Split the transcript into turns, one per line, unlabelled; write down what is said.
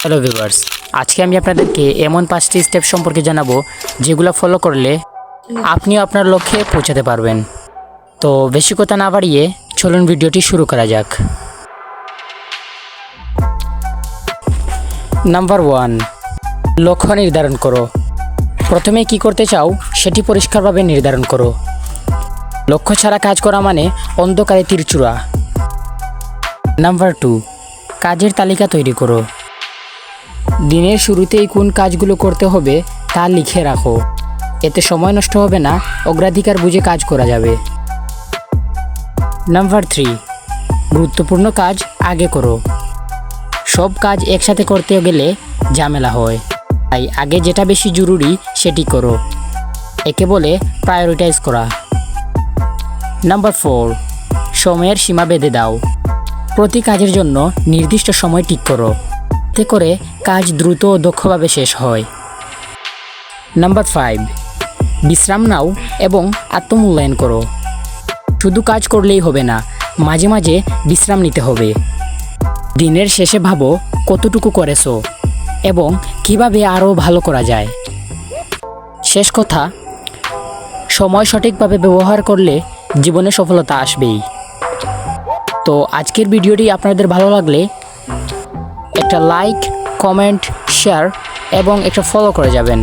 Hello viewers, আজকে আমি আপনাদেরকে এমন 5টি স্টেপ সম্পর্কে জানাবো যেগুলো ফলো করলে আপনিও আপনার লক্ষ্যে পৌঁছাতে পারবেন। তো বেশি কথা না বাড়িয়ে চলুন ভিডিওটি শুরু করা যাক। নাম্বার 1, লক্ষ্য নির্ধারণ করো। প্রথমে কি করতে চাও সেটি পরিষ্কারভাবে নির্ধারণ করো। লক্ষ্য ছাড়া কাজ করা মানে অন্ধকারে তীরচূড়া। নাম্বার 2, কাজের তালিকা তৈরি করো। দিনের শুরুতেই কোন কাজগুলো করতে হবে তা লিখে রাখো। এতে সময় নষ্ট হবে না, অগ্রাধিকার বুঝে কাজ করা যাবে। নাম্বার 3, গুরুত্বপূর্ণ কাজ আগে করো। সব কাজ একসাথে করতে গেলে ঝামেলা হয়, তাই আগে যেটা বেশি জরুরি সেটি করো। একে বলে প্রায়োরিটাইজ করা। নাম্বার 4, সময়ের সীমা বেঁধে দাও। প্রতি কাজের জন্য নির্দিষ্ট সময় ঠিক করো, এতে করে কাজ দ্রুত ও দক্ষভাবে শেষ হয়। নাম্বার 5, বিশ্রাম নাও এবং আত্মমূল্যায়ন করো। শুধু কাজ করলেই হবে না, মাঝে মাঝে বিশ্রাম নিতে হবে। দিনের শেষে ভাবো কতটুকু করেছো এবং কিভাবে আরও ভালো করা যায়। শেষ কথা, সময় সঠিকভাবে ব্যবহার করলে জীবনে সফলতা আসবেই। তো আজকের ভিডিওটি আপনাদের ভালো লাগলে একটা লাইক, কমেন্ট, শেয়ার এবং একটা ফলো করে যাবেন।